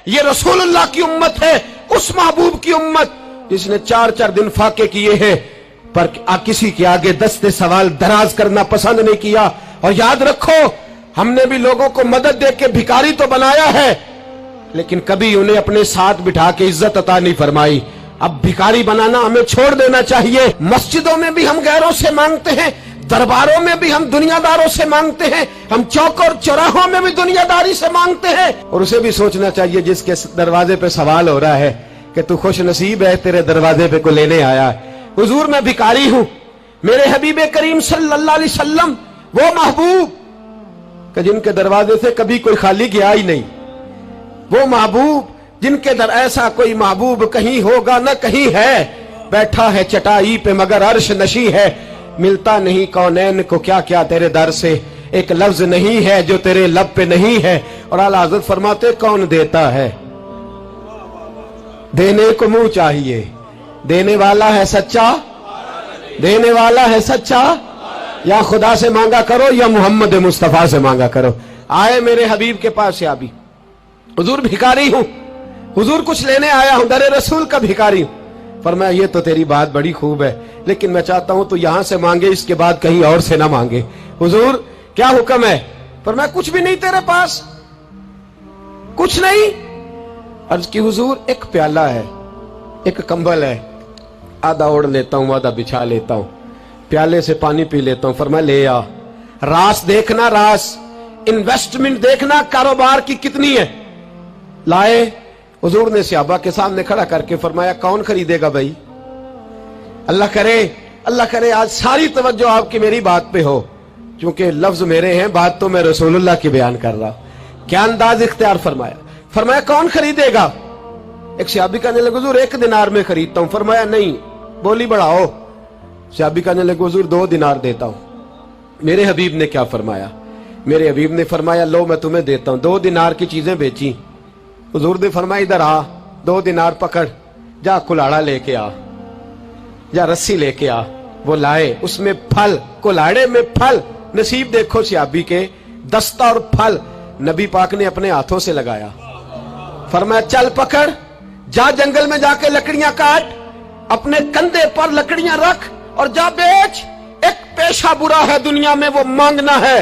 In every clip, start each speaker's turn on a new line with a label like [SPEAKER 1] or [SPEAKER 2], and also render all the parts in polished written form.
[SPEAKER 1] ये रसूलुल्लाह की उम्मत है, उस महबूब की उम्मत जिसने 4-4 दिन फाके किए हैं, पर किसी के आगे दस्ते सवाल दराज करना पसंद नहीं किया। और याद रखो, हमने भी लोगों को मदद दे के भिखारी तो बनाया है, लेकिन कभी उन्हें अपने साथ बिठा के इज्जत अता नहीं फरमाई। अब भिखारी बनाना हमें छोड़ देना चाहिए। मस्जिदों में भी हम गैरों से मांगते हैं, दरबारों में भी हम दुनियादारों से मांगते हैं, हम चौक और चौराहों में भी दुनियादारी से मांगते हैं। और उसे भी सोचना चाहिए जिसके दरवाजे पे सवाल हो रहा है कि तू खुश नसीब है, तेरे दरवाजे पे को लेने आया है। हुजूर मैं भिखारी हूं, मेरे हबीब करीम सल्लल्लाहु अलैहि वसल्लम वो महबूब कि जिनके दरवाजे से कभी कोई खाली गया ही नहीं, वो महबूब जिनके दर ऐसा कोई महबूब कहीं होगा न कहीं है, बैठा है चटाई पे मगर अर्श नशी है, मिलता नहीं कौनैन को क्या क्या तेरे दर से, एक लफ्ज नहीं है जो तेरे लब पे नहीं है। और आला हज़रत फरमाते कौन देता है, देने को मुंह चाहिए, देने वाला है सच्चा, देने वाला है सच्चा, या खुदा से मांगा करो या मोहम्मद मुस्तफा से मांगा करो। आए मेरे हबीब के पास से अभी, हुजूर भिखारी हूं, हुजूर कुछ लेने आया हूं, दरे रसूल का भिखारी हूं। फरमाया ये तो तेरी बात बड़ी खूब है, लेकिन मैं चाहता हूं तो यहां से मांगे, इसके बाद कहीं और से ना मांगे। हुजूर क्या हुक्म है? फरमाया कुछ भी नहीं तेरे पास, कुछ नहीं। अर्ज की हुजूर एक प्याला है, एक कंबल है, आधा ओढ़ लेता हूं आधा बिछा लेता हूं, प्याले से पानी पी लेता हूं। फरमाया ले आ, रास देखना, रास इन्वेस्टमेंट देखना कारोबार की कितनी है। लाए, हुजूर ने सहाबा के सामने खड़ा करके फरमाया कौन खरीदेगा भाई? अल्लाह करे आज सारी तवज्जो आपकी मेरी बात पे हो, क्योंकि लफ्ज मेरे हैं, बात तो मैं रसूलुल्लाह की बयान कर रहा हूं। क्या अंदाज इख्तियार फरमाया? फरमाया कौन खरीदेगा? एक सहाबी कहने लगे हुजूर 1 दिनार में खरीदता हूं। फरमाया नहीं, बोली बढ़ाओ। सहाबी कहने लगे हुजूर 2 दिनार देता हूं। मेरे हबीब ने क्या फरमाया? मेरे हबीब ने फरमाया लो मैं तुम्हें देता हूं। 2 दिनार की चीजें बेची। हुजूर ने फरमाया इधर आ, 2 दिनार पकड़, जा कुल्हाड़ा लेके आ, जा रस्सी लेके आ। वो लाए, उसमें फल, कुल्हाड़े में फल। नसीब देखो सहाबी के, दस्ता और फल नबी पाक ने अपने हाथों से लगाया। फरमाया चल पकड़, जा जंगल में जाके लकड़ियां काट, अपने कंधे पर लकड़ियां रख और जा बेच। एक पेशा बुरा है दुनिया में, वो मांगना है।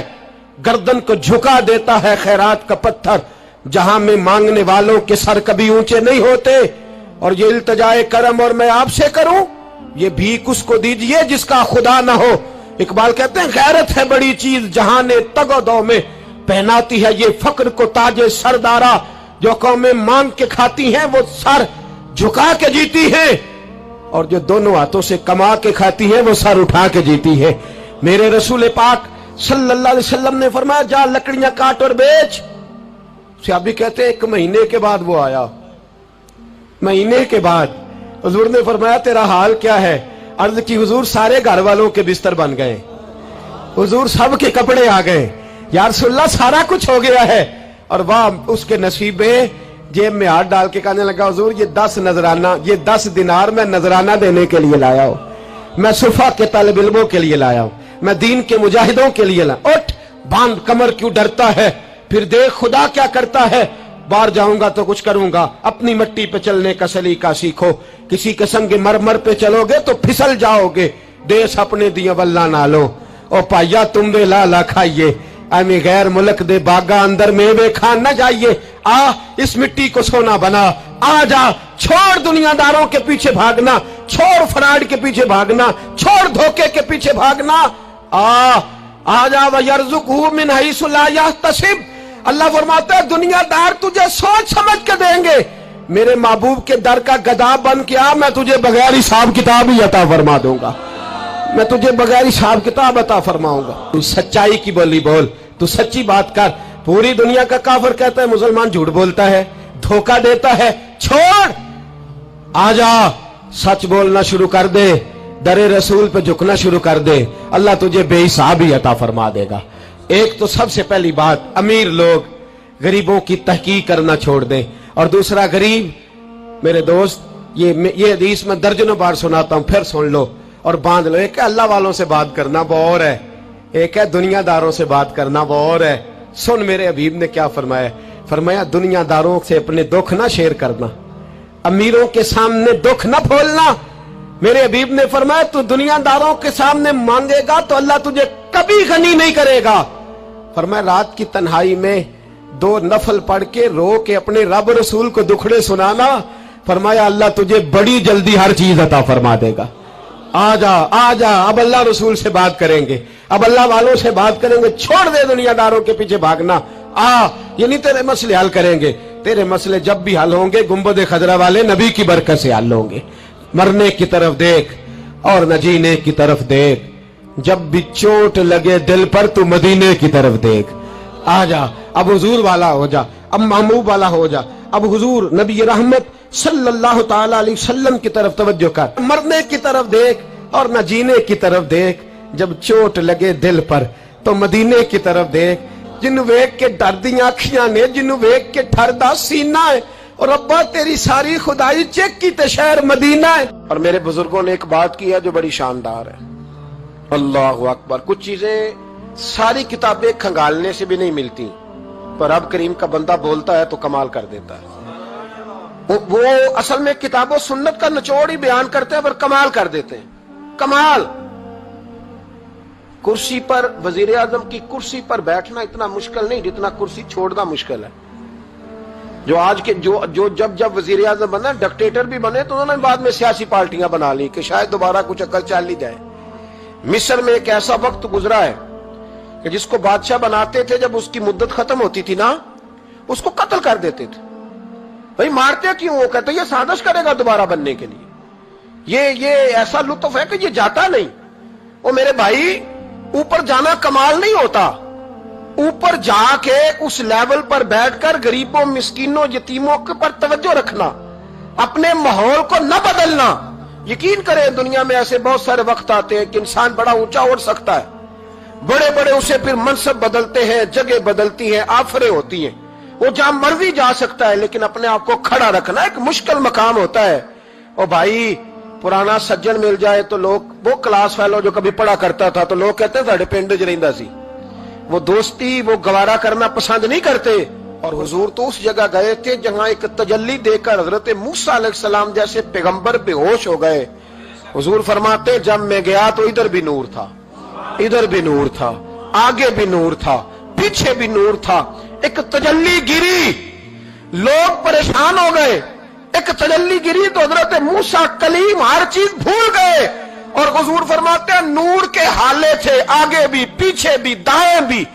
[SPEAKER 1] गर्दन को झुका देता है खैरात का पत्थर, जहां में मांगने वालों के सर कभी ऊंचे नहीं होते। और ये इल्तिजाए करम और मैं आपसे करूं, ये भीख उसको दीजिए जिसका खुदा ना हो। इकबाल कहते हैं गैरत है बड़ी चीज जहां ने तगोदो में पहनाती है ये फक्र को ताजे सरदारा। जो कौमें मांग के खाती हैं वो सर झुका के जीती हैं, और जो दोनों हाथों से कमा के खाती हैं वो सर उठा के जीती है। मेरे रसूल पाक सल्लल्लाहु अलैहि वसल्लम ने फरमाया जा लकड़ियां काट और बेच। सहाबी कहते हैं 1 महीने के बाद वो आया। महीने के बाद हुजूर ने फरमाया तेरा हाल क्या है? अर्ज की हुजूर सारे घर वालों के बिस्तर बन गए, हुजूर सब के कपड़े आ गए, या रसूलल्लाह सारा कुछ हो गया है। और वाह उसके नसीब में, जेब में हाथ डाल के कहने लगा हुजूर ये 10 नजराना, ये 10 दिनार मैं नजराना देने के लिए लाया हूं, मैं सुफा के तलब इल्मों के लिए लाया हूं, मैं दीन के मुजाहिदों के लिए लाया। उठ बांध, कमर क्यों डरता है? फिर देख खुदा क्या करता है। बाहर जाऊंगा तो कुछ करूंगा, अपनी मिट्टी पे चलने का सलीका सीखो, किसी के संग मरमर पे चलोगे तो फिसल जाओगे। देश अपने दिया वल्ला ना लो, ओ पाइया तुम दे लाला खाइए, ऐमे गैर मुल्क दे बागा अंदर मेवे खान न जाइए। आ इस मिट्टी को सोना बना, आ जा, छोड़ दुनियादारों के पीछे भागना, छोड़ फ्रॉड के पीछे भागना, छोड़ धोखे के पीछे भागना। आ जा वयरज़ुक़हु मिन हैसु ला यहतसिब। अल्लाह फरमाता है दुनियादार तुझे सोच समझ के देंगे, मेरे महबूब के दर का गदा बन के आ, मैं तुझे बगैर हिसाब किताब ही अता फरमा दूंगा, मैं तुझे बगैर हिसाब किताब अता फरमाऊंगा। तू सच्चाई की बोली बोल, तू सच्ची बात कर। पूरी दुनिया का काफिर कहता है मुसलमान झूठ बोलता है, धोखा देता है, छोड़, आजा, सच बोलना शुरू कर दे, दरे रसूल पे झुकना शुरू कर दे, अल्लाह तुझे बेहिसाब ही अता फरमा देगा। एक तो सबसे पहली बात, अमीर लोग गरीबों की तहकीक करना छोड़ दें। और दूसरा, गरीब मेरे दोस्त, ये हदीस मैं दर्जनों बार सुनाता हूं, फिर सुन लो और बांध लो। एक है अल्लाह वालों से बात करना, वो और है, एक है दुनियादारों से बात करना, वो और है। सुन मेरे हबीब ने क्या फरमाया। फरमाया दुनियादारों से अपने दुख ना शेयर करना, अमीरों के सामने दुख ना खोलना। मेरे हबीब ने फरमाया तू दुनियादारों के सामने मांगेगा तो अल्लाह तुझे कभी गनी नहीं करेगा। फरमाया रात की तन्हाई में 2 नफल पढ़ के रो के अपने रब रसूल को दुखड़े सुनाना, फरमाया अल्लाह तुझे बड़ी जल्दी हर चीज अता फरमा देगा। आ जा, अब अल्लाह रसूल से बात करेंगे, अब अल्लाह वालों से बात करेंगे, छोड़ दे दुनियादारों के पीछे भागना। ये नहीं तेरे मसले हल करेंगे, तेरे मसले जब भी हल होंगे गुंबद खजरा वाले नबी की बरकत से हल होंगे। मरने की तरफ देख और न जीने की तरफ देख, जब भी चोट लगे दिल पर तू मदीने की तरफ देख। आ जा, अब हुजूर वाला हो जा, अब महबूब वाला हो जा, अब हुजूर नबी रहमत सल्लल्लाहु ताला अलैहि वसल्लम की तरफ तवज्जो कर। मरने की तरफ देख और न जीने की तरफ देख, जब चोट लगे दिल पर तो मदीने की तरफ देख। जिन्नू वेख के डरदियां अखियां ने, जिन्नू वेख के ठरदा सीना है, और अब्बा तेरी सारी खुदाई चेक की ते शहर मदीना है। और मेरे बुजुर्गों ने एक बात की है जो बड़ी शानदार है, अल्लाहु अकबर। कुछ चीजें सारी किताबें खंगालने से भी नहीं मिलती, पर रब करीम का बंदा बोलता है तो कमाल कर देता है। वो असल में किताबों सुन्नत का निचोड़ ही बयान करते हैं पर कमाल कर देते हैं। कमाल। कुर्सी पर, वजीर आजम की कुर्सी पर बैठना इतना मुश्किल नहीं जितना कुर्सी छोड़ना मुश्किल है। जो आज के जो जब वजीर आजम बना, डिक्टेटर भी बने तो उन्होंने बाद में सियासी पार्टियां बना ली कि शायद दोबारा कुछ अकल चल ही जाए। मिस्र में एक ऐसा वक्त गुजरा है कि जिसको बादशाह बनाते थे, जब उसकी मुद्दत खत्म होती थी ना, उसको कत्ल कर देते थे। भाई मारते क्यों? वो कहते ये साजिश करेगा दोबारा बनने के लिए। ये ऐसा लुत्फ है कि ये जाता नहीं। वो मेरे भाई, ऊपर जाना कमाल नहीं होता, ऊपर जाके उस लेवल पर बैठकर गरीबों, मिस्कीनों, यतीमों के पर तवज्जो रखना, अपने माहौल को न बदलना। यकीन करें दुनिया में ऐसे बहुत सारे वक्त आते हैं कि इंसान बड़ा ऊंचा उड़ सकता है, बड़े बड़े उसे फिर मनसब बदलते हैं, जगह बदलती है, आफरें होती हैं, वो जहां मर्जी जा सकता है, लेकिन अपने आप को खड़ा रखना एक मुश्किल मकाम होता है। ओ भाई, पुराना सज्जन मिल जाए तो लोग, वो क्लास फेलो जो कभी पढ़ा करता था, तो लोग कहते हैं साढ़े पिंड च रहिंदा सी। वो दोस्ती, वो गवारा करना पसंद नहीं करते। और हुजूर तो उस जगह गए थे जहां एक तजल्ली देकर हजरत मूसा अलैहिस्सलाम जैसे पैगंबर बेहोश हो गए। हुजूर फरमाते जब मैं गया तो इधर भी नूर था, इधर भी नूर था, आगे भी नूर था, पीछे भी नूर था। एक तजल्ली गिरी, लोग परेशान हो गए। एक तजल्ली गिरी तो हजरत मूसा कलीम हर चीज भूल गए। और हुजूर फरमाते हैं नूर के हाले थे, आगे भी, पीछे भी, दाएं भी।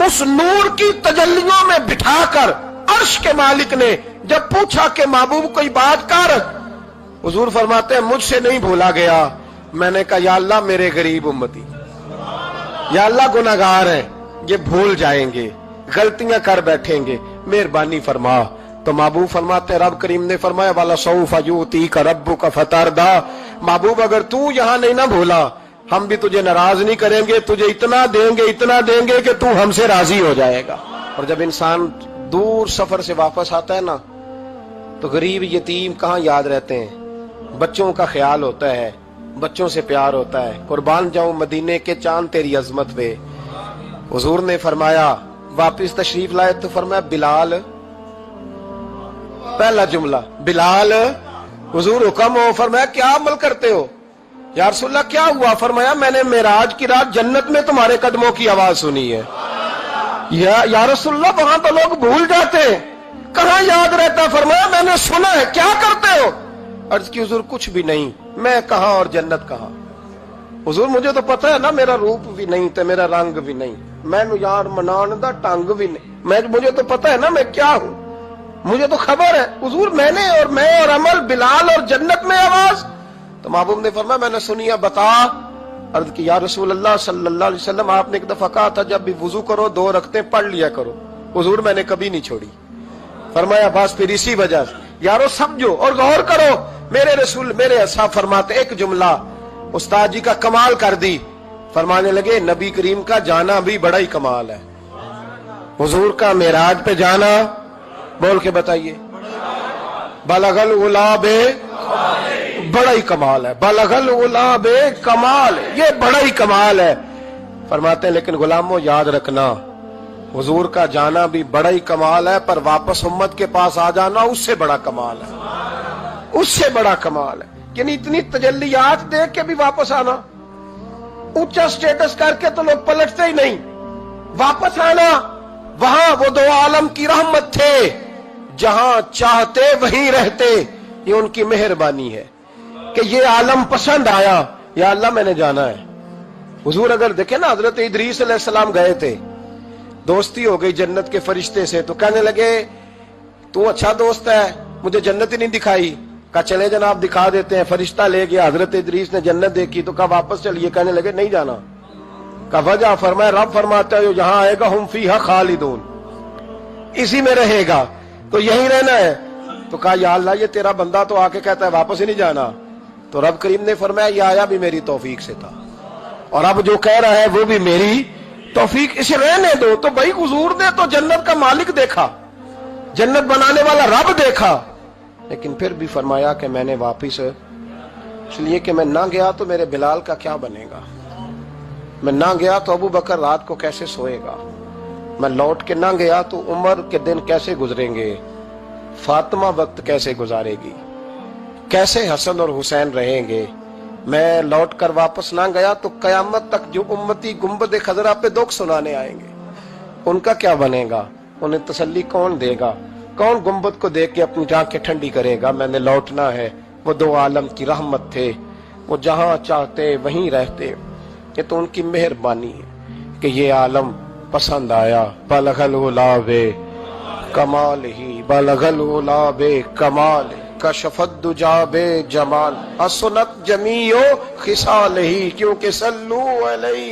[SPEAKER 1] उस नूर की तजल्लियों में बिठाकर अर्श के मालिक ने जब पूछा कि महबूब कोई बात कर, हुजूर फरमाते हैं मुझसे नहीं भूला गया। मैंने कहा या अल्लाह मेरे गरीब उम्मती, या अल्लाह गुनाहगार हैं, ये भूल जाएंगे, गलतियां कर बैठेंगे, मेहरबानी फरमा। तो महबूब फरमाते, रब करीम ने फरमाया वाला सौफ यूती का रब्बु का फतारदा, महबूब अगर तू यहां नहीं ना भूला, हम भी तुझे नाराज नहीं करेंगे, तुझे इतना देंगे कि तू हमसे राजी हो जाएगा। और जब इंसान दूर सफर से वापस आता है ना, तो गरीब यतीम कहाँ याद रहते हैं। बच्चों का ख्याल होता है, बच्चों से प्यार होता है। कुर्बान जाऊं मदीने के चांद तेरी अजमत पे। हुजूर ने फरमाया, वापिस तशरीफ लाए तो फरमाया बिलाल, पहला जुमला बिलाल, हुजूर हुक्म हो। फरमाया क्या अमल करते हो? या रसूलल्लाह क्या हुआ? फरमाया मैंने मेराज की रात जन्नत में तुम्हारे कदमों की आवाज सुनी है। या रसूलल्लाह वहां तो लोग भूल जाते हैं, कहां याद रहता? फरमाया मैंने सुना है। क्या करते हो? अर्ज की हुजूर कुछ भी नहीं। मैं कहां और जन्नत कहां? हुजूर मुझे तो पता है ना, मेरा रूप भी नहीं ते मेरा रंग भी नहीं, मैनू यार मनान दा टंग भी नहीं, मुझे तो पता है ना मैं क्या हूं, मुझे तो खबर है। हुजूर मैंने और मैं और अमल, बिलाल और जन्नत में आवाज। तो महबूब ने फरमाया मैंने सुनी है, बता। अर्ज की या रसूल अल्लाह सल्लल्लाहु अलैहि वसल्लम आपने एक दफा कहा था जब भी वुजू करो 2 रकअतें पढ़ लिया करो। हुजूर मैंने कभी नहीं छोड़ी। फरमाया बस फिर इसी वजह से यारो समझो और गौर करो। मेरे रसूल मेरे असाब फरमाते, एक जुमला उस्ताद जी का कमाल कर दी। फरमाने लगे नबी करीम का जाना भी बड़ा ही कमाल है। हुजूर का मेराज पे जाना, बोल के बताइए, बलगल उलाबे, बड़ा ही कमाल है। बलगल उलाबे कमाल, ये बड़ा ही कमाल है। फरमाते हैं लेकिन गुलामों याद रखना, हुजूर का जाना भी बड़ा ही कमाल है, पर वापस उम्मत के पास आ जाना उससे बड़ा कमाल है, उससे बड़ा कमाल है। यानी इतनी तजल्लियात देख के भी वापस आना, ऊंचा स्टेटस करके तो लोग पलटते ही नहीं, वापस आना, वहां वो दो आलम की रहमत थे, जहां चाहते वहीं रहते, ये उनकी मेहरबानी है कि ये आलम पसंद आया, या अल्लाह मैंने जाना है। हुजूर अगर देखे ना, हजरत इदरीस अलैहिस्सलाम गए थे, दोस्ती हो गई जन्नत के फरिश्ते से, तो कहने लगे तू अच्छा दोस्त है, मुझे जन्नत ही नहीं दिखाई। कहा चले जनाब दिखा देते हैं। फरिश्ता ले गया, हजरत इदरीस ने जन्नत देखी तो कहा वापस चलिए, कहने लगे नहीं जाना। कहा वजह, फरमाया रब फरमाता है जहां आएगा हम फीहा खालिदून, इसी में रहेगा, तो यहीं रहना है। तो कहा या अल्लाह ये तेरा बंदा तो आके कहता है वापस ही नहीं जाना। तो रब करीम ने फरमाया ये आया भी मेरी तौफीक से था, और अब जो कह रहा है वो भी मेरी तौफीक, इसे रहने दो। तो भाई हुजूर ने तो जन्नत का मालिक देखा, जन्नत बनाने वाला रब देखा, लेकिन फिर भी फरमाया कि मैंने वापिस, इसलिए कि मैं ना गया तो मेरे बिलाल का क्या बनेगा, मैं ना गया तो अबू बकर रात को कैसे सोएगा, मैं लौट के ना गया तो उमर के दिन कैसे गुजरेंगे, फातिमा वक्त कैसे गुजारेगी, कैसे हसन और हुसैन रहेंगे, मैं लौट कर वापस ना गया तो कयामत तक जो उम्मती गुंबद खजरा पे दुख सुनाने आएंगे उनका क्या बनेगा, उन्हें तसल्ली कौन देगा, कौन गुंबद को देख के अपनी आंखें ठंडी करेगा। मैंने लौटना है, वो दो आलम की रहमत थे, वो जहां चाहते वहीं रहते, ये तो उनकी मेहरबानी है कि ये आलम पसंद आया। बलगल उलाबे कमाल ही, बलगल उलाबे कमाल, कशफत दुजाबे जमाल, असनत जमीओ खिसाल ही, क्योंकि सल्लू अलैहि